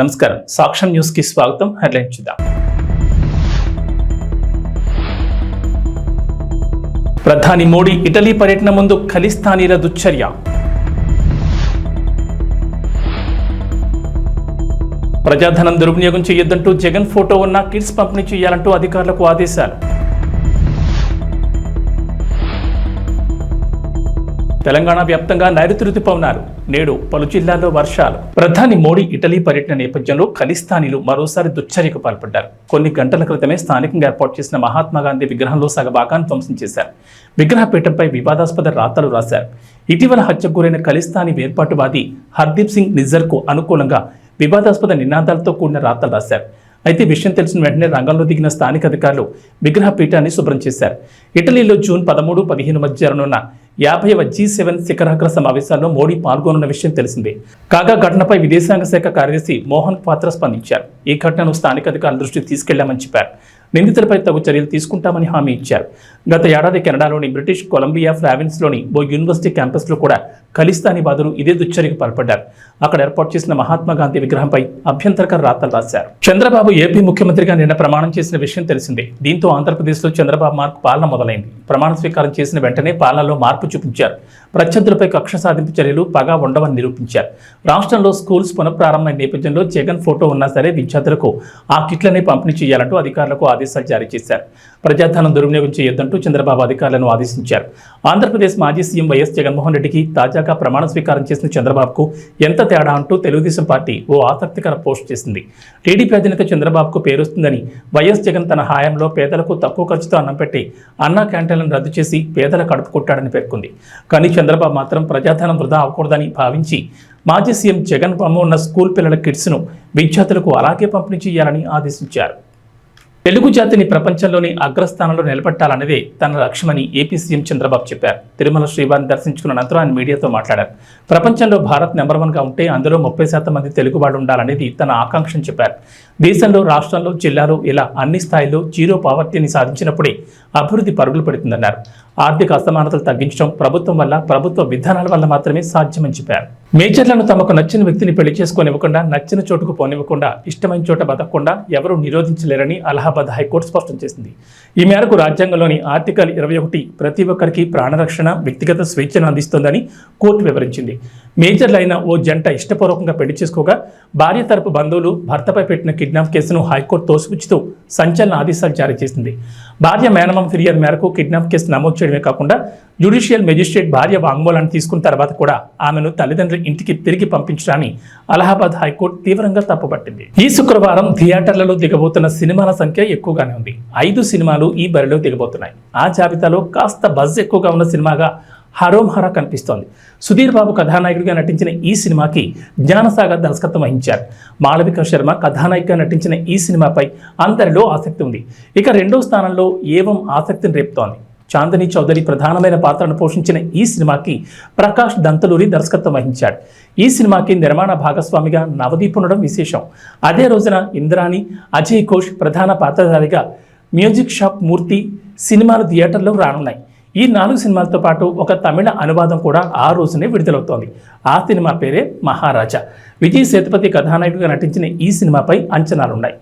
నమస్కారం, సాక్ష్యం న్యూస్ కి స్వాగతం. హెడ్లైన్ చూద్దాం. ప్రధాని మోడీ ఇటలీ పర్యటన ముందు ఖలిస్తానీల దుశ్చర్య. ప్రజాధనం దుర్వినియోగం చేయొద్దంటూ జగన్ ఫోటో ఉన్న కిట్స్ పంపిణీ చేయాలంటూ అధికారులకు ఆదేశాలు. తెలంగాణ వ్యాప్తంగా నైరుతి రుతుపవనాలు, నేడు పలు జిల్లాల్లో వర్షాలు. ప్రధాని మోడీ ఇటలీ పర్యటన నేపథ్యంలో ఖలిస్తానీలు మరోసారి దుశ్చర్యకు పాల్పడ్డారు. కొన్ని గంటల క్రితమే స్థానికంగా ఏర్పాటు చేసిన మహాత్మాగాంధీ విగ్రహంలో సగభాగాన్ని ధ్వంసం చేశారు. విగ్రహపీఠంపై వివాదాస్పద రాతలు రాశారు. ఇటీవల హత్యకు గురైన ఖలిస్తానీ వేర్పాటువాది హర్దీప్ సింగ్ నిజ్జర్కు అనుకూలంగా వివాదాస్పద నినాదాలతో కూడిన రాతలు రాశారు. అయితే విషయం తెలిసిన వెంటనే రంగంలో దిగిన స్థానిక అధికారులు విగ్రహ పీఠాన్ని శుభ్రం చేశారు. ఇటలీలో జూన్ 13-15 మధ్య జరగనున్న 50వ G7 శిఖరాగ్ర సమావేశాల్లో మోడీ పాల్గొనున్న విషయం తెలిసిందే. కాగా ఘటనపై విదేశాంగ శాఖ కార్యదర్శి మోహన్ పాత్ర స్పందించారు. ఈ ఘటనను స్థానిక అధికారుల దృష్టికి తీసుకెళ్లామని చెప్పారు. నిందితులపై తగు చర్యలు తీసుకుంటామని హామీ ఇచ్చారు. గత ఏడాది కెనడాలోని బ్రిటిష్ కొలంబియా ప్రావిన్స్లోని ఓ యూనివర్సిటీ క్యాంపస్లో కూడా ఖలిస్తానీ వాదులు ఇదే దుశ్చర్యకు పాల్పడ్డారు. అక్కడ ఏర్పాటు చేసిన మహాత్మాగాంధీ విగ్రహంపై అభ్యంతరకర రాతలు రాశారు. చంద్రబాబు ఏపీ ముఖ్యమంత్రిగా నిన్న ప్రమాణం చేసిన విషయం తెలిసిందే. దీంతో ఆంధ్రప్రదేశ్లో చంద్రబాబు మార్పు పాలన మొదలైంది. ప్రమాణ స్వీకారం చేసిన వెంటనే పాలనలో మార్పు చూపించారు. ప్రత్యర్థులపై కక్ష సాధింపు చర్యలు పగా ఉండవని నిరూపించారు. రాష్ట్రంలో స్కూల్స్ పునఃప్రారంభమైన నేపథ్యంలో జగన్ ఫోటో ఉన్నా సరే విద్యార్థులకు ఆ కిట్లనే పంపిణీ చేయాలంటూ అధికారులకు ఆదేశాలు జారీ చేశారు. ప్రజాధనం దుర్వినియోగం చేయొద్దంటూ చంద్రబాబు అధికారులను ఆదేశించారు. ఆంధ్రప్రదేశ్ మాజీ సీఎం వైఎస్ జగన్మోహన్ రెడ్డికి తాజాగా ప్రమాణ స్వీకారం చేసిన చంద్రబాబుకు ఎంత తేడా అంటూ తెలుగుదేశం పార్టీ ఓ ఆసక్తికర పోస్ట్ చేసింది. టీడీపీ అధినేత చంద్రబాబుకు పేరొస్తుందని వైఎస్ జగన్ తన హయాంలో పేదలకు తక్కువ ఖర్చుతో అన్నం పెట్టి అన్నా క్యాంటీన్లను రద్దు చేసి పేదల కడుపు కొట్టాడని పేర్కొంది. కానీ చంద్రబాబు మాత్రం ప్రజాధనం వృధా అవ్వకూడదని భావించి మాజీ సీఎం జగన్ బొమ్మ ఉన్న స్కూల్ పిల్లల కిట్స్ను విద్యార్థులకు అలాగే పంపిణీ చేయాలని ఆదేశించారు. తెలుగు జాతిని ప్రపంచంలోని అగ్రస్థానంలో నిలబెట్టాలన్నదే తన లక్ష్యమని ఏపీ సీఎం చంద్రబాబు చెప్పారు. తిరుమల శ్రీవారిని దర్శించుకున్న అనంతరం ఆయన మీడియాతో మాట్లాడారు. ప్రపంచంలో భారత్ నెంబర్ 1గా ఉంటే అందులో 30% మంది తెలుగువాడు ఉండాలనేది తన ఆకాంక్షని చెప్పారు. దేశంలో, రాష్ట్రంలో, జిల్లాలో ఇలా అన్ని స్థాయిల్లో జీరో పావర్టీని సాధించినప్పుడే అభివృద్ధి పరుగులు పెడుతుందన్నారు. ఆర్థిక అసమానతలు తగ్గించడం ప్రభుత్వం వల్ల, ప్రభుత్వ విధానాల వల్ల మాత్రమే సాధ్యమని చెప్పారు. మేజర్లను తమకు నచ్చిన వ్యక్తిని పెళ్లి చేసుకోనివ్వకుండా, నచ్చిన చోటుకు పోనివ్వకుండా, ఇష్టమైన చోట బతకకుండా ఎవరూ నిరోధించలేరని అలహాబాద్ హైకోర్టు స్పష్టం చేసింది. ఈ మేరకు రాజ్యాంగంలోని ఆర్టికల్ 21 ప్రతి ఒక్కరికి ప్రాణరక్షణ, వ్యక్తిగత స్వేచ్ఛను అందిస్తోందని కోర్టు వివరించింది. మేజర్లైన ఓ జంట ఇష్టపూర్వకంగా పెళ్లి చేసుకోగా భార్య తరపు బంధువులు భర్తపై పెట్టిన కిడ్నాప్ కేసును హైకోర్టు తోసిపుచ్చుతూ సంచలన ఆదేశాలు జారీ చేసింది. భార్య మేనమామ ఫిర్యాదు మేరకు కిడ్నాప్ కేసు నమోదు చేయడమే కాకుండా జ్యుడిషియల్ మెజిస్ట్రేట్ భార్య వాంగ్మూలాన్ని తీసుకున్న తర్వాత కూడా ఆమెను తల్లిదండ్రుల ఇంటికి తిరిగి పంపించడాన్ని అలహాబాద్ హైకోర్టు తీవ్రంగా తప్పుపట్టింది. ఈ శుక్రవారం థియేటర్లలో దిగబోతున్న సినిమాల సంఖ్య ఎక్కువగానే ఉంది. 5 సినిమాలు ఈ బరిలో దిగబోతున్నాయి. ఆ జాబితాలో కాస్త బజ్ ఎక్కువగా ఉన్న సినిమాగా హరోం హరా కనిపిస్తోంది. సుధీర్ బాబు కథానాయకుడిగా నటించిన ఈ సినిమాకి జ్ఞానసాగర్ దర్శకత్వం వహించారు. మాళవిక శర్మ కథానాయికగా నటించిన ఈ సినిమాపై అందరిలో ఆసక్తి ఉంది. ఇక 2వ స్థానంలో ఏవం ఆసక్తిని రేపుతోంది. చాందిని చౌదరి ప్రధానమైన పాత్రను పోషించిన ఈ సినిమాకి ప్రకాష్ దంతలూరి దర్శకత్వం వహించాడు. ఈ సినిమాకి నిర్మాణ భాగస్వామిగా నవదీప్ ఉండడం విశేషం. అదే రోజున ఇంద్రాణి, అజయ్ ఘోష్ ప్రధాన పాత్రధారిగా మ్యూజిక్ షాప్ మూర్తి సినిమాలు థియేటర్లో రానున్నాయి. ఈ 4 సినిమాలతో పాటు ఒక తమిళ అనువాదం కూడా ఆ రోజునే విడుదలవుతోంది. ఆ సినిమా పేరే మహారాజా. విజయ్ సేతుపతి కథానాయకుడిగా నటించిన ఈ సినిమాపై అంచనాలున్నాయి.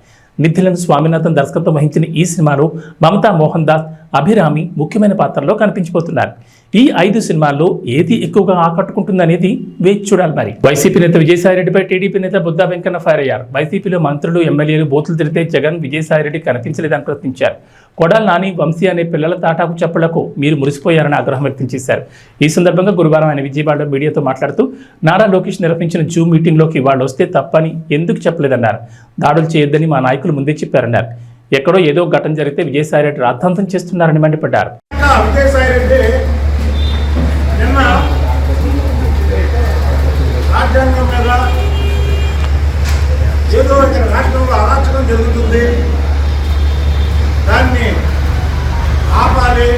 నిథిలన్ స్వామినాథన్ దర్శకత్వం వహించిన ఈ సినిమాలో మమతా మోహన్ దాస్, అభిరామి ముఖ్యమైన పాత్రలో కనిపించబోతున్నారు. ఈ 5 సినిమాల్లో ఏది ఎక్కువగా ఆకట్టుకుంటుందనేది వేచి చూడాలి. మరి వైసీపీ నేత విజయసాయిరెడ్డిపై టీడీపీ నేత బుద్దా వెంకన్న ఫైర్ అయ్యారు. వైసీపీలో మంత్రులు, ఎమ్మెల్యేలు బూతులు తిరిగితే జగన్ విజయసాయిరెడ్డి కనిపించలేదని ప్రశ్నించారు. కొడాలి నాని, వంశీ అనే పిల్లల తాటాకు చప్పులకు మీరు మురిసిపోయారని ఆగ్రహం వ్యక్తం చేశారు. ఈ సందర్భంగా గురువారం ఆయన విజయవాడలో మీడియాతో మాట్లాడుతూ నారా లోకేష్ నిర్వహించిన జూమ్ మీటింగ్లోకి వాళ్ళు వస్తే తప్పని ఎందుకు చెప్పలేదన్నారు. దాడులు చేయొద్దని మా నాయకులు ముందే చెప్పారన్నారు. ఎక్కడో ఏదో ఘటన జరిగితే విజయసాయిరెడ్డి రాద్ధాంతం చేస్తున్నారని మండిపడ్డారు. దాన్ని ఆపాలి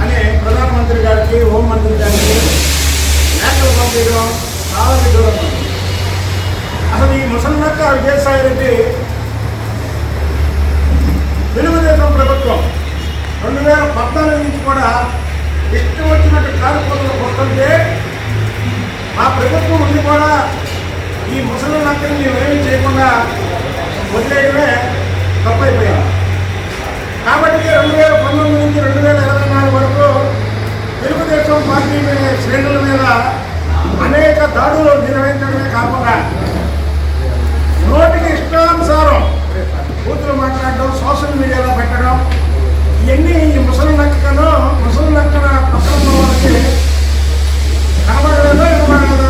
అని ప్రధానమంత్రి గారికి, హోంమంత్రి గారికి లేఖలు పంపించడం చాలా విదూరం. అసలు ఈ ముసలినక్క విజయసాయిరెడ్డి తెలుగుదేశం ప్రభుత్వం 2014 నుంచి కూడా ఇష్టం వచ్చినట్టు కార్యక్రమాలు వస్తుంటే మా ప్రభుత్వం ఉండి కూడా ఈ ముసలి నక్కని మేమేమీ చేయకుండా వదిలేయడమే తప్పైపోయింది. కాబట్టి 2019 నుంచి 2024 వరకు తెలుగుదేశం పార్టీ శ్రేణుల మీద అనేక దాడులు నిర్వహించడమే కాకుండా నోటికి ఇష్టానుసారం కూతురు మాట్లాడడం, సోషల్ మీడియాలో పెట్టడం, ఇవన్నీ ఈ ముసలి నక్కను ముసలి నక్కన పక్కన వాళ్ళకి కనబడలేదో ఇవ్వబడలేదో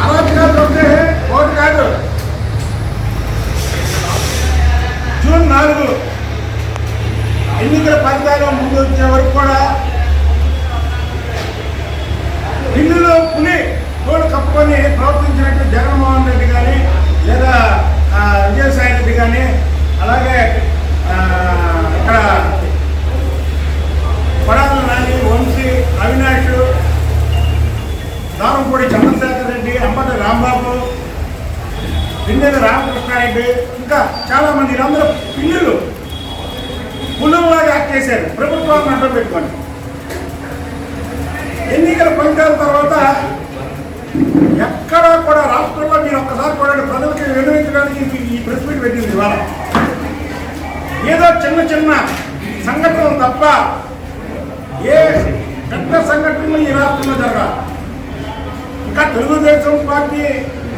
అరాచకాలు ఉంటే ఓటు కాదు. జూన్ 4 ఎన్నికల ఫలితాలు ముందు వచ్చే వరకు కూడా ఢిల్లీలో పులి తోడు కప్పుకొని ప్రవర్తించినట్టు జగన్మోహన్ రెడ్డి కానీ లేదా విజయసాయి రెడ్డి కానీ, అలాగే ఇక్కడ కొడాలి నాని, వంశీ, అవినాష్, దారంపూడి చంద్రశేఖర్ రెడ్డి, అంబటి రాంబాబు, పిన్నెల రామకృష్ణారెడ్డి, ఇంకా చాలామంది వీళ్ళందరూ పిల్లులు పులులాగా యాక్ట్ చేశారు ప్రభుత్వాన్ని అడ్డం పెట్టుకొని. ఎన్నికల ఫలితాల తర్వాత ఎక్కడా కూడా రాష్ట్రంలో మీరు ఒక్కసారి కూడా ప్రజలకి వినియోగించడానికి ఈ ప్రెస్ మీట్ పెట్టింది. ఇవాళ ఏదో చిన్న చిన్న సంఘటనలు తప్ప ఏ పెద్ద సంఘటనలు ఈ రాష్ట్రంలో జరగాలి. ఇంకా తెలుగుదేశం పార్టీ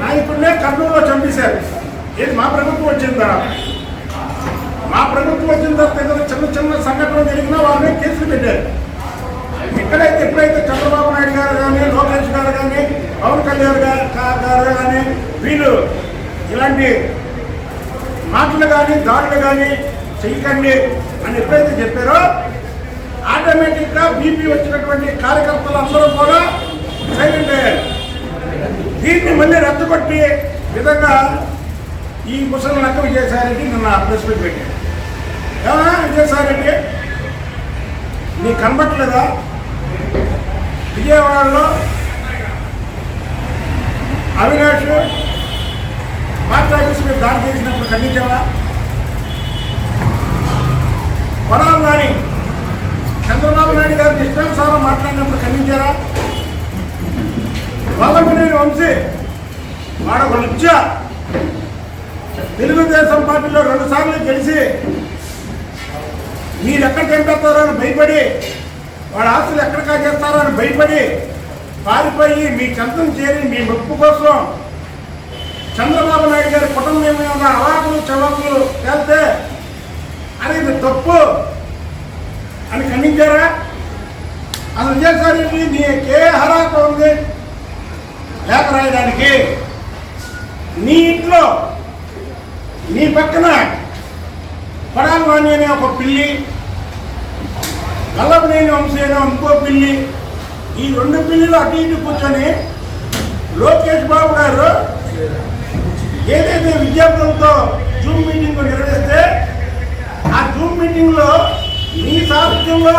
నాయకుడినే కర్నూలులో చంపేశారు. ఏది మా ప్రభుత్వం వచ్చిన తర్వాత. మా ప్రభుత్వం వచ్చిన తర్వాత ఏదైనా చిన్న చిన్న సంఘటనలు జరిగినా వాళ్ళని కేసులు పెట్టారు. ఎప్పుడైతే చంద్రబాబు నాయుడు గారు కానీ, లోకేష్ గారు కానీ, పవన్ కళ్యాణ్ గారు కానీ వీళ్ళు ఇలాంటి మాటలు కానీ దాడులు కానీ చెయ్యకండి అని ఎప్పుడైతే చెప్పారో ఆటోమేటిక్గా బీపీ వచ్చినటువంటి కార్యకర్తలు అందరూ కూడా సైలెంట్ అయ్యారు. దీన్ని మళ్ళీ రద్దుకొట్టి విధంగా ఈ ముసలి నక్క విజయసాయిరెడ్డి నిన్న ప్రెస్ మీట్ పెట్టారు. ఏమన్నా విజయసాయిరెడ్డి నీకు కనబట్టలేదా? విజయవాడలో అవినాష్ పార్టీ ఆఫీస్ మీద దాడి చేసినప్పుడు ఖండించావా? కొడాలి నాని చంద్రబాబు నాయుడు గారిని ఇష్టానుసారం మాట్లాడినప్పుడు ఖండించారా? వల్లభనేని వంశీ వాడొక లుచ్చ తెలుగుదేశం పార్టీలో 2 సార్లు గెలిచి మీరు ఎక్కడ చంపేస్తారో అని భయపడి, వాడు ఆస్తులు ఎక్కడ కాజేస్తారో అని భయపడి పారిపోయి మీ చెంతం చేరి మీ మెప్పు కోసం చంద్రబాబు నాయుడు గారి కుటుంబం మీద అవాకులు చవాకులు తేలితే అనేది తప్పు అని ఖండించారా? అసలు విజయసాయి నీకే అర్హత ఉంది లేఖ రాయడానికి? నీ ఇంట్లో నీ పక్కన కొడాలి నాని అనే ఒక పిల్లి, వల్లభనేని వంశీ అనే ఇంకో పిల్లి, ఈ 2 పిల్లిలు అటు ఇటు కూర్చొని లోకేష్ బాబు గారు ఏదైతే విద్యార్థులతో జూమ్ మీటింగ్ నిర్వహిస్తే ఆ జూమ్ మీటింగ్లో మీ సాహిత్యంలో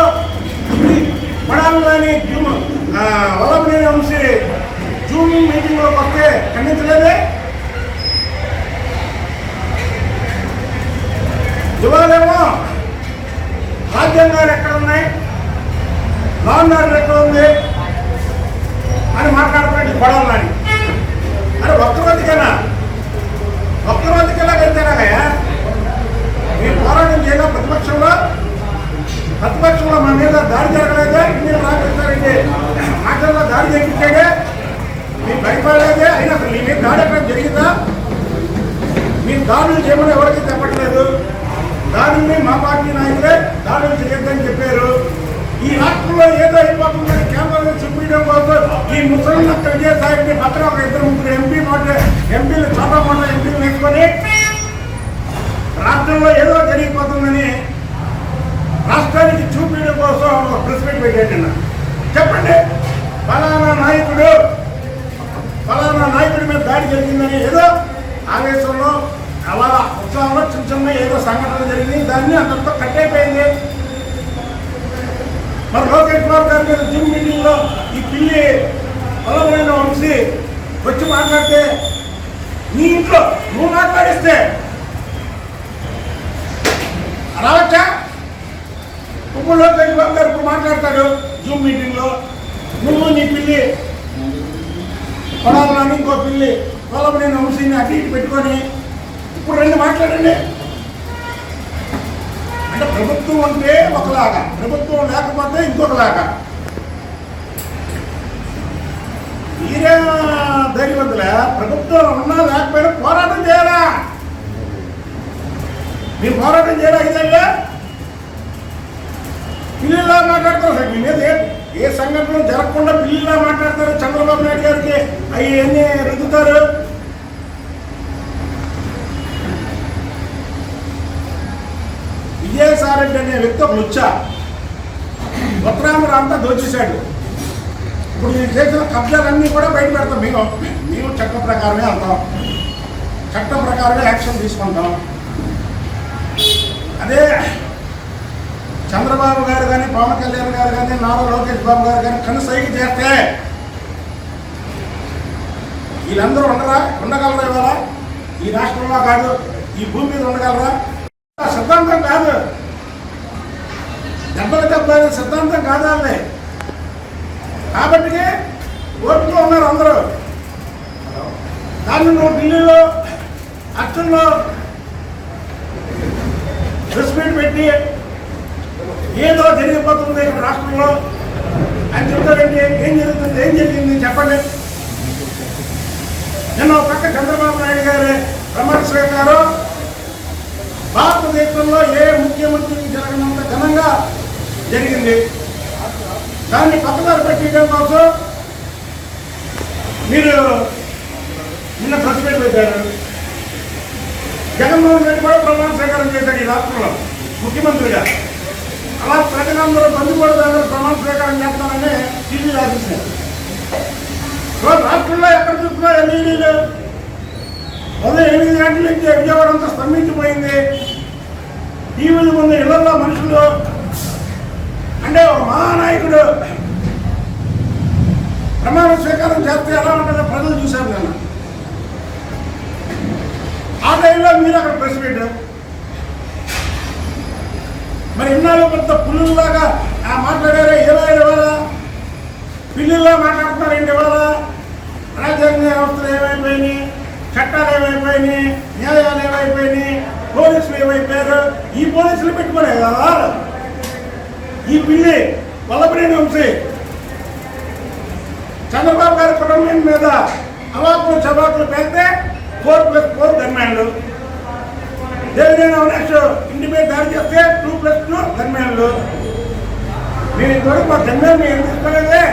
కొడాలి నాని వల్లభనేని వంశీ జూమ్ మీటింగ్లోకి వస్తే ఖండించలేదే? ఇవాళేమో రాజ్యాంగాలు ఎక్కడ ఉన్నాయి, లా అండ్ ఆర్డర్ ఎక్కడ ఉంది అని మాట్లాడుతున్నాడు కొడాలి నాని. అరే ఒక్కరోజుకైనా వెళ్తారాగయ్యా? మీరు పోరాటం చేయగా ప్రతిపక్షంలో మన మీద దాడి జరగలేదే? మీరు రాజేస్తారంటే మాటల్లో దాడి చేయించాడే, మీరు భయపడలేదే? అయినా అసలు మీ మీద దాడి ఎక్కడ జరిగిందా? మీరు దాడులు చేయమని ఎవరికి చెప్పట్లేదు. దాడుల్ని మా పార్టీ నాయకులే దాడులు చేయొద్దని చెప్పారు. ఈ రాష్ట్రంలో ఏదో అయిపోతుందని కేంద్రంలో చూపించడం కోసం ఈ ముసలి నక్క విజయసాయిని పక్కన ఒక 2-3 ఎంపీలు చోటా మోటా ఎంపీలు వేసుకొని రాష్ట్రంలో ఏదో జరిగిపోతుందని రాష్ట్రానికి చూపించడం కోసం ఒక ప్రెస్ మీట్ పెట్టాడు. చెప్పండి, ఫలానా నాయకుడి మీద దాడి జరిగిందని ఏదో ఆవేశంలో అలా ఉత్సాహంలో చిన్న ఏదో సంఘటన జరిగింది, దాన్ని అందరితో కట్టయిపోయింది. మరి లోకేష్ బాబు గారి మీద జూమ్ మీటింగ్లో ఈ పిల్లి వల్లభనేని వంశీ వచ్చి మాట్లాడితే నీ ఇంట్లో నువ్వు మాట్లాడిస్తే రావచ్చా? ఇప్పుడు లోకేష్ బాబు గారు మాట్లాడతాడు జూమ్ మీటింగ్లో, నువ్వు నీ పిల్లి కొడాలని ఇంకో పిల్లి కొలమనేని వంశీని అటు ఇటు పెట్టుకొని ఇప్పుడు రెండు మాట్లాడండి. అంటే ప్రభుత్వం అంటే ఒకలాగా, ప్రభుత్వం లేకపోతే ఇంకొకలాగా. మీరే ధైర్యవంతులే, ప్రభుత్వం ఉన్నా లేకపోయినా పోరాటం చేయాలా? మీరు పోరాటం చేయాలా? ఇదే పిల్లిలా మాట్లాడతారు సార్. మీ మీద ఏ సంఘటన జరగకుండా పిల్లిలా మాట్లాడతారు. చంద్రబాబు నాయుడు గారికి అవన్నీ రుద్దుతారు. విజయసాయి రెడ్డి అనే వ్యక్తి ఒక లుచ్చ ఉత్తరాంధ్ర అంతా దోచేశాడు. ఇప్పుడు మీరు చేసిన కబ్జాలన్నీ కూడా బయట పెడతాం. మేము చట్ట ప్రకారమే వెళ్తాం, చట్టం ప్రకారమే యాక్షన్ తీసుకుంటాం. అదే చంద్రబాబు గారు కానీ, పవన్ కళ్యాణ్ గారు కానీ, నారా లోకేష్ బాబు గారు కానీ కనుసైకి చేస్తే వీళ్ళందరూ ఉండగలరా? ఇవాళ ఈ రాష్ట్రంలో కాదు, ఈ భూమి మీద ఉండగలరా? సిద్ధాంతం కాదు, దెబ్బ సిద్ధాంతం కాదాలే. కాబట్టి ఓటులో ఉన్నారు అందరూ. దాన్ని నువ్వు ఢిల్లీలో అర్చనలో ప్రెస్ మీట్ పెట్టి ఏదో జరిగిపోతుంది రాష్ట్రంలో అని చెప్తారంటే ఏం జరుగుతుంది? ఏం జరిగింది చెప్పండి. నిన్న ఒక పక్క చంద్రబాబు నాయుడు గారి ప్రమాణ స్వీకారం భారతదేశంలో ఏ ముఖ్యమంత్రికి జరగనంత ఘనంగా జరిగింది. దాన్ని పక్కదారి పెట్టడం కోసం మీరు నిన్న ప్రెస్ మీట్ పెట్టారు. జగన్మోహన్ రెడ్డి కూడా ప్రమాణ స్వీకారం చేశాడు ఈ రాష్ట్రంలో ముఖ్యమంత్రిగా. అలా ప్రజలందరూ బంధుపడతారు, ప్రమాణ స్వీకారం చేస్తారని టీవీ రాసేసారు. రాష్ట్రంలో ఎక్కడ చూస్తున్నా ఎల్ఈడీలు ఉదయం 8 గంటల నుంచి విజయవాడ అంతా స్తంభించిపోయింది. టీవీల ముందు ఇళ్లలో మనుషులు అంటే ఒక మహానాయకుడు ప్రమాణ స్వీకారం చేస్తే ఎలా ఉంటుందో ప్రజలు చూశారు నేను. ఆ టైంలో మీరు అక్కడ ప్రెస్ పెట్టారు. మరి ఇన్నాళ్ళు పెద్ద పుల్లులాగా మాట్లాడారా? ఇవాళ పిల్లుల్లా మాట్లాడుతున్నారండి. ఇవాళ రాజ్యాంగ వ్యవస్థలు ఏమైపోయినాయి, చట్టాలు ఏమైపోయినాయి, న్యాయాలు ఏమైపోయినాయి, పోలీసులు ఏమైపోయారు? ఈ పోలీసులు పెట్టుకునే కదా ఈ పిల్లి వల్లభనేని వంశీ చంద్రబాబు గారి కుటుంబం మీద అవాకులు చవాకులు పెడితే 4+4 గన్మ్యాన్లు, దేవినేని అవినాష్ ఇంటి మీద దాడి చేస్తే 2+2 గన్మ్యాన్లు. నేను ఇంతవరకు మా గన్మ్యాన్ ఏం తీసుకోలేదే.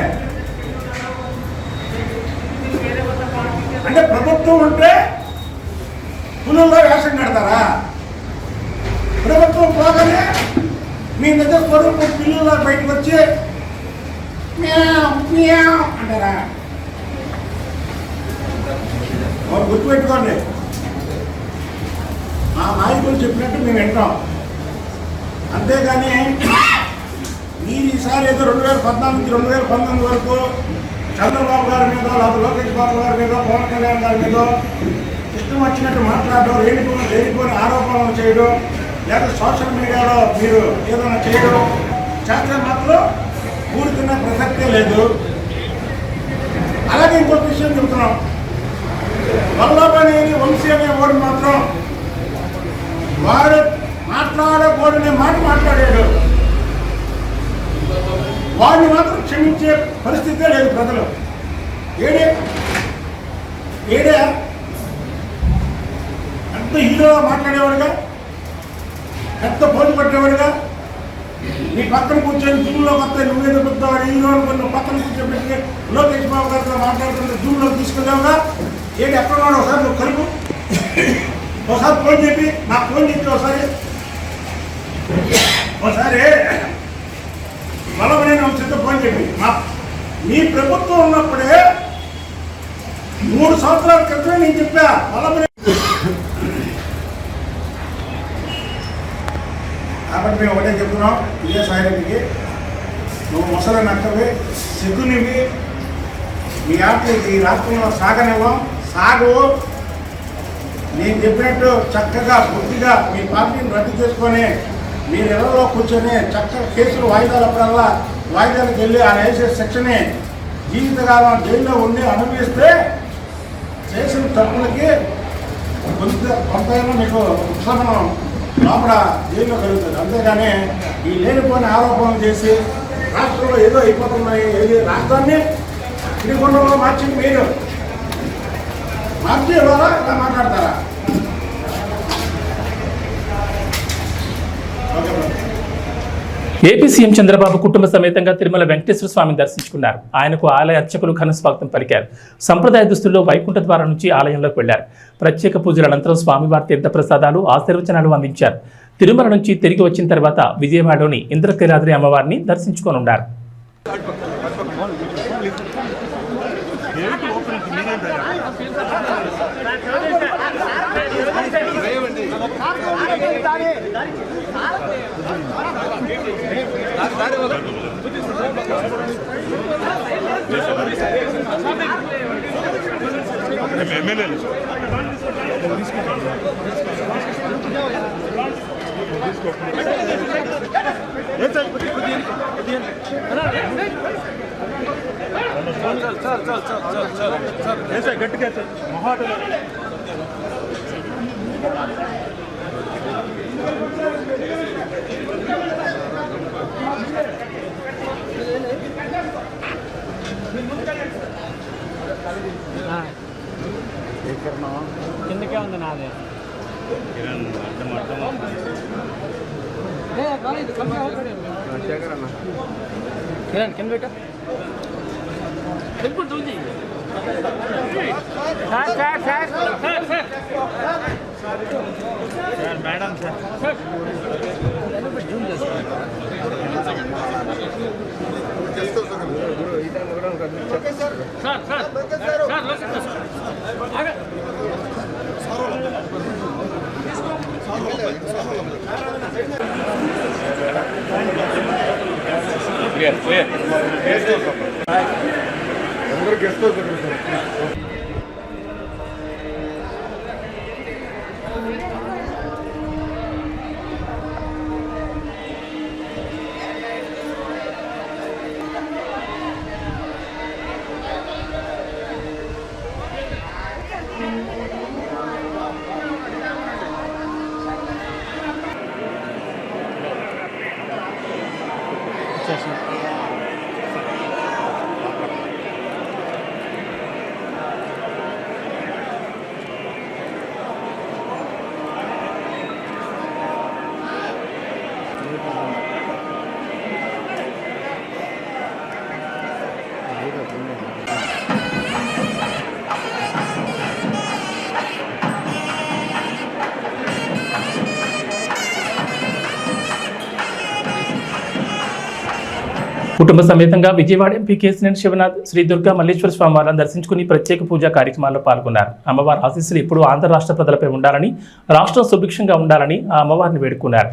అంటే ప్రభుత్వం ఉంటే పులుల్లో వేషం కడతారా? ప్రభుత్వం పోగానే మీ దగ్గర స్వరూపం పిల్లల్లో బయటకు వచ్చి అంటారా? గుర్తుపెట్టుకోండి, మా నాయకులు చెప్పినట్టు మేము వింటాం. అంతేగాని మీరు ఈసారి ఏదో 2014 నుంచి 2019 వరకు చంద్రబాబు గారి మీద, లేదా లోకేష్ బాబు గారి మీద, పవన్ కళ్యాణ్ గారి మీద ఇష్టం వచ్చినట్టు మాట్లాడడం, లేనిపోని ఆరోపణలు చేయడం, లేదా సోషల్ మీడియాలో మీరు ఏదైనా చేయడం చేస్తే మాత్రం ఊరుకున్న ప్రసక్తే లేదు. అలాగే ఇంకొక విషయం చెబుతున్నాం, వల్లభనేని వంశీ అనే వాడు మాత్రం వాడు మాట్లాడకూడనే మాట మాట్లాడాడు. వాడిని మాత్రం క్షమించే పరిస్థితే లేదు ప్రజలు. ఏడే ఎంత హీరో మాట్లాడేవాడుగా, ఎంత పోటీ పట్టేవాడుగా, నీ పక్కన కూర్చొని జూమ్లోకి వస్తే నువ్వేదో పెద్దవాడు హీరో అనుకుని నువ్వు పక్కన కూర్చోబెట్టి లోకేష్ బాబు గారితో మాట్లాడుతుంటే జూమ్లోకి తీసుకెళ్ళావుగా. ఎక్కడున్నాడు ఒకసారి నువ్వు కలుపు, ఒకసారి ఫోన్ చెప్పి నాకు ఫోన్ చెప్పి ఒకసారి వల్లభనేని వంశీతో ఫోన్ చెప్పి మీ ప్రభుత్వం ఉన్నప్పుడే 3 సంవత్సరాల క్రితమే నేను చెప్పా వల్లభనేని. కాబట్టి మేము ఒకటే చెప్తున్నాం, విజయసాయి రెడ్డికి నువ్వు ముసలి నక్కవి, సిగ్గునివి, మీ ఆటలకి ఈ రాష్ట్రంలో సాగనివ్వం. సాగు నేను చెప్పినట్టు చక్కగా బుద్ధిగా మీ పార్టీని రద్దు చేసుకొని మీరు ఇళ్లలో కూర్చొని చక్కగా కేసులు వాయిదాలకు వెళ్ళి ఆ వేసే శిక్షని జీవితకాలం జైల్లో ఉండి అనుభవిస్తే చేసిన తప్పులకి కొంతైనా మీకు ఉపశమనం లోపల జైల్లో కలుగుతుంది. అంతేగాని ఈ లేనిపోని ఆరోపణలు చేసి రాష్ట్రంలో ఏదో అయిపోతున్నాయి, ఏది రాష్ట్రాన్ని శ్రీకొండలో మార్చింది మీరు, మార్చి ఇవ్వాలా ఇలా మాట్లాడతారా? ఏపీ సీఎం చంద్రబాబు కుటుంబ సమేతంగా తిరుమల వెంకటేశ్వర స్వామిని దర్శించుకున్నారు. ఆయనకు ఆలయ అర్చకులు ఘన స్వాగతం పలికారు. సంప్రదాయ దుస్తుల్లో వైకుంఠ ద్వారం నుంచి ఆలయంలోకి వెళ్లారు. ప్రత్యేక పూజల అనంతరం స్వామివారి తీర్థ ప్రసాదాలు, ఆశీర్వచనాలు అందించారు. తిరుమల నుంచి తిరిగి వచ్చిన తర్వాత విజయవాడలోని ఇంద్రకీలాద్రి అమ్మవారిని దర్శించుకోనున్నారు. గట్టిగా కిందకే ఉంది నాదే కిరణ్ కింద పెట్ట మేడం సార్ జూమ్ చేసుకోండి. కుటుంబ సమేతంగా విజయవాడ ఎంపీ కేసినేని శివనాథ్ శ్రీ దుర్గా మల్లేశ్వర స్వామి వారిని దర్శించుకుని ప్రత్యేక పూజా కార్యక్రమాల్లో పాల్గొన్నారు. అమ్మవారి ఆశీస్సులు ఎప్పుడూ ఆంధ్ర రాష్ట్ర ప్రజలపై ఉండాలని, రాష్ట్రం సుభిక్షంగా ఉండాలని ఆ అమ్మవారిని వేడుకున్నారు.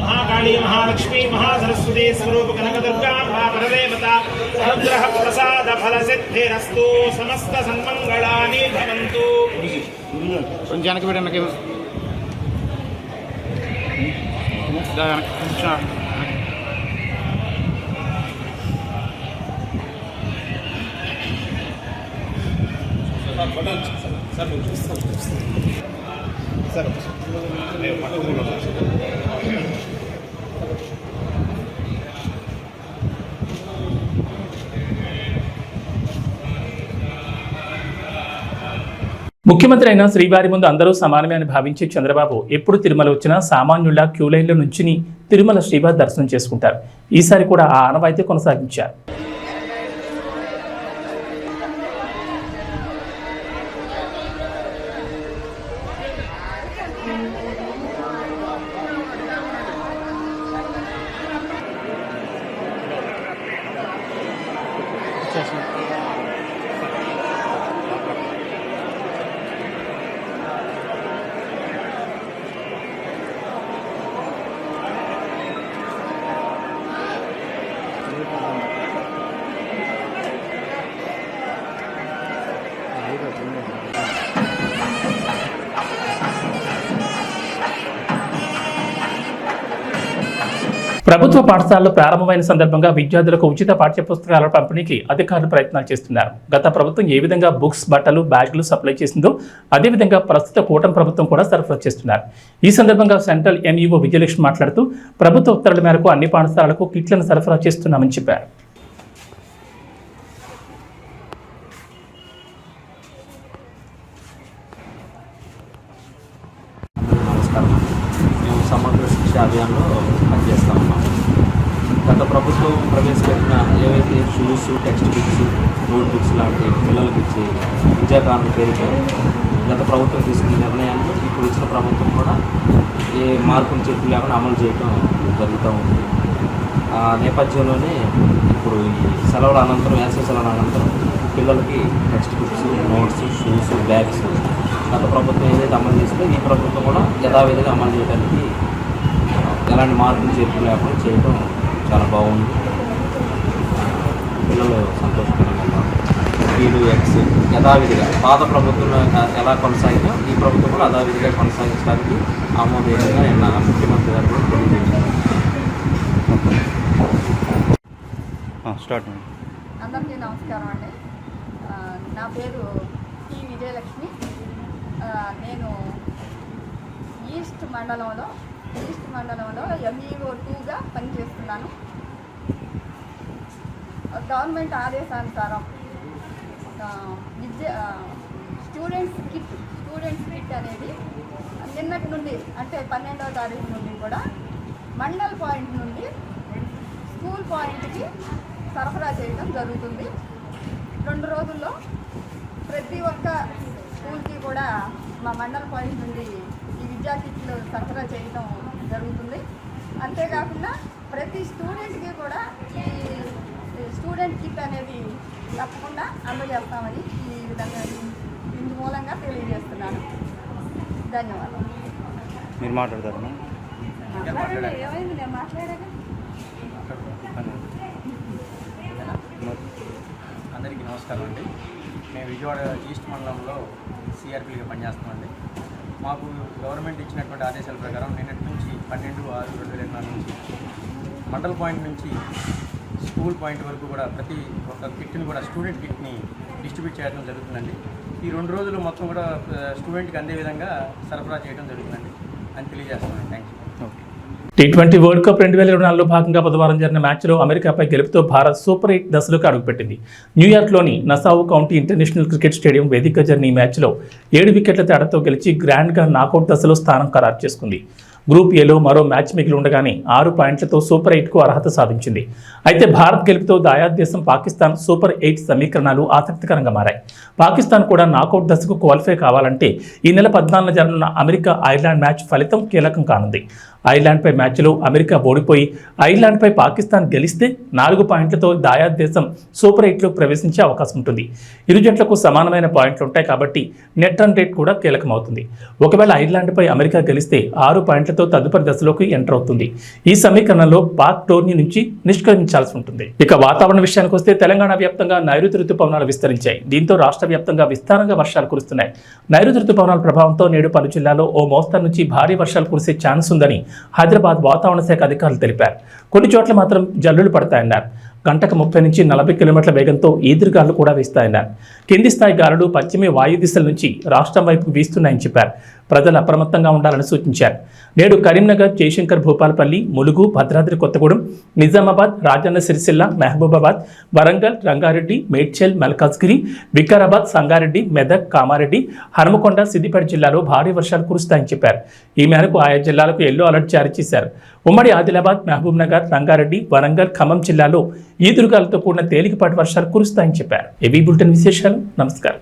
महाकाली महालक्ष्मी महासरस्वती स्वरूप कनकदुर्गा महापरदेवता अनुग्रह प्रसाद फल सिद्धिरस्तु समस्त सन्मंगलानि भवन्तु. जनक बेटा ముఖ్యమంత్రి అయిన శ్రీవారి ముందు అందరూ సమానమే అని భావించే చంద్రబాబు ఎప్పుడు తిరుమల వచ్చినా సామాన్యుల క్యూ లైన్లో నుంచి తిరుమల శ్రీవారి దర్శనం చేసుకుంటారు. ఈసారి కూడా ఆ ఆనవాయితీ కొనసాగించారు. ప్రభుత్వ పాఠశాలలు ప్రారంభమైన సందర్భంగా విద్యార్థులకు ఉచిత పాఠ్యపుస్తకాల పంపిణీకి అధికారులు ప్రయత్నాలు చేస్తున్నారు. గత ప్రభుత్వం ఏ విధంగా బుక్స్, బట్టలు, బ్యాగులు సప్లై చేసిందో అదేవిధంగా ప్రస్తుత కూటమి ప్రభుత్వం కూడా సరఫరా చేస్తున్నారు. ఈ సందర్భంగా సెంట్రల్ ఎంఈఓ విజయలక్ష్మి మాట్లాడుతూ ప్రభుత్వ ఉత్తర్వుల మేరకు అన్ని పాఠశాలలకు కిట్లను సరఫరా చేస్తున్నామని చెప్పారు. మేము సమగ్ర శిక్ష అభియాన్లో పనిచేస్తూ ఉన్నాము. గత ప్రభుత్వం ప్రవేశపెట్టిన ఏవైతే shoes, text books, note books లాంటి పిల్లలకు ఇచ్చే విద్యాకారణ పేరుతో గత ప్రభుత్వం తీసుకున్న నిర్ణయాన్ని ఇప్పుడు ఇచ్చిన ప్రభుత్వం కూడా ఏ మార్పులు చెప్పు లేకుండా అమలు చేయడం జరుగుతూ ఉంది. ఆ నేపథ్యంలోనే ఇప్పుడు ఈ సెలవుల అనంతరం, వేసవి సెలవుల అనంతరం పిల్లలకి text books, notes, shoes, bags గత ప్రభుత్వం ఏదైతే అమలు చేస్తుందో ఈ ప్రభుత్వం కూడా యథావిధిగా అమలు చేయడానికి ఎలాంటి మార్పులు చేర్పు లేకుండా చేయడం చాలా బాగుంది. పిల్లలు సంతోషకరంగా ఉన్నారు. వీళ్ళు ఎక్స్ యథావిధిగా పాత ప్రభుత్వంలో ఎలా కొనసాగిందో ఈ ప్రభుత్వం కూడా యథావిధిగా కొనసాగించడానికి ఆమోదయోగ్యంగా నిన్న ముఖ్యమంత్రి గారు కూడా తెలియజేశారు. అందరికీ నమస్కారం అండి. నా పేరు టి విజయలక్ష్మి. నేను ఈస్ట్ మండలంలో ME02గా పనిచేస్తున్నాను. గవర్నమెంట్ ఆదేశానుసారం స్టూడెంట్స్ కిట్ అనేది నిన్నటి నుండి అంటే 12వ తారీఖు నుండి కూడా మండల్ పాయింట్ నుండి స్కూల్ పాయింట్కి సరఫరా చేయడం జరుగుతుంది. 2 రోజుల్లో ప్రతి ఒక్క స్కూల్కి కూడా మా మండల్ పాయింట్ నుండి ఈ విద్యా కిట్లు సరఫరా చేయడం జరుగుతుంది. అంతేకాకుండా ప్రతి స్టూడెంట్కి కూడా ఈ స్టూడెంట్ కిట్ అనేది తప్పకుండా అందజేస్తామని ఈ విధంగా ఇందు మూలంగా తెలియజేస్తున్నాను. ధన్యవాదాలు. మీరు మాట్లాడతారు. ఏమైంది నేను మాట్లాడాక? అందరికీ నమస్కారం అండి. మేము విజయవాడ ఈస్ట్ మండలంలో సిఆర్పీగా పనిచేస్తామండి. మాకు గవర్నమెంట్ ఇచ్చినటువంటి ఆదేశాల ప్రకారం నిన్నటి నుంచి 12/6/2024 నుంచి మండల్ పాయింట్ నుంచి స్కూల్ పాయింట్ వరకు కూడా ప్రతి ఒక్క కిట్ని కూడా స్టూడెంట్ కిట్ని డిస్ట్రిబ్యూట్ చేయడం జరుగుతుందండి. ఈ 2 రోజులు మొత్తం కూడా స్టూడెంట్కి అందే విధంగా సరఫరా చేయడం జరుగుతుందండి అని తెలియజేస్తున్నాను. Thank you. T20 world cup 2024లో భాగంగా బుధవారం జరిగిన మ్యాచ్లో అమెరికాపై గెలుపుతో భారత్ సూపర్ 8 దశలోకి అడుగుపెట్టింది. న్యూయార్క్లోని Nassau County international cricket stadium వేదికగా జరిగిన ఈ మ్యాచ్లో 7 వికెట్ల తేడాతో గెలిచి గ్రాండ్గా నాకౌట్ దశలో స్థానం ఖరారు చేసుకుంది. గ్రూప్ ఏలో మరో మ్యాచ్ మిగిలి ఉండగానే 6 పాయింట్లతో సూపర్ 8కు అర్హత సాధించింది. అయితే భారత్ గెలుపుతో దాయాద్ దేశం పాకిస్తాన్ సూపర్ 8 సమీకరణాలు ఆసక్తికరంగా మారాయి. పాకిస్తాన్ కూడా నాకౌట్ దశకు క్వాలిఫై కావాలంటే ఈ నెల 14న జరగనున్న అమెరికా ఐర్లాండ్ మ్యాచ్ ఫలితం కీలకం కానుంది. ఐర్లాండ్పై మ్యాచ్లో అమెరికా ఓడిపోయి ఐర్లాండ్పై పాకిస్తాన్ గెలిస్తే 4 పాయింట్లతో దాయాద్ దేశం సూపర్ 8లో ప్రవేశించే అవకాశం ఉంటుంది. ఇరు జట్లకు సమానమైన పాయింట్లు ఉంటాయి కాబట్టి నెట్ రన్ రేట్ కూడా కీలకమవుతుంది. ఒకవేళ ఐర్లాండ్పై అమెరికా గెలిస్తే 6 పాయింట్లతో తదుపరి దశలోకి ఎంటర్ అవుతుంది. ఈ సమీకరణంలో పాక్ టోర్నీ నుంచి నిష్క్రమించాల్సి ఉంటుంది. ఇక వాతావరణ విషయానికి వస్తే తెలంగాణ వ్యాప్తంగా నైరుతి రుతుపవనాలు విస్తరించాయి. దీంతో రాష్ట్ర వ్యాప్తంగా విస్తారంగా వర్షాలు కురుస్తున్నాయి. నైరుతి రుతుపవనాల ప్రభావంతో నేడు పలు జిల్లాల్లో ఓ మోస్తరు నుంచి భారీ వర్షాలు కురిసే ఛాన్స్ ఉందని హైదరాబాద్ వాతావరణ శాఖ అధికారులు తెలిపారు. కొన్ని చోట్ల మాత్రం జల్లులు పడతాయన్నారు. గంటకు 30 నుంచి 40 కిలోమీటర్ల వేగంతో ఈదురుగాలు కూడా వీస్తాయన్నారు. కింది స్థాయి గాలులు పశ్చిమ వాయు దిశల నుంచి రాష్ట్రం వైపు వీస్తున్నాయని చెప్పారు. ప్రజలు అప్రమత్తంగా ఉండాలని సూచించారు. నేడు కరీంనగర్, జయశంకర్, భూపాలపల్లి, ములుగు, భద్రాద్రి కొత్తగూడెం, నిజామాబాద్, రాజన్న సిరిసిల్ల, మహబూబాబాద్, వరంగల్, రంగారెడ్డి, మేడ్చల్, మల్కాజ్గిరి, వికారాబాద్, సంగారెడ్డి, మెదక్, కామారెడ్డి, హనుమకొండ, సిద్దిపేట జిల్లాలో భారీ వర్షాలు కురుస్తాయని చెప్పారు. ఈ మేరకు ఆయా జిల్లాలకు ఎల్లో అలర్ట్ జారీ చేశారు. ఉమ్మడి ఆదిలాబాద్, మహబూబ్ నగర్, రంగారెడ్డి, వరంగల్, ఖమ్మం జిల్లాలో ఈదురుగాలతో కూడిన తేలికపాటి వర్షాలు కురుస్తాయని చెప్పారు. ఏవీ బులెటిన్ విశేషాలు. నమస్కారం.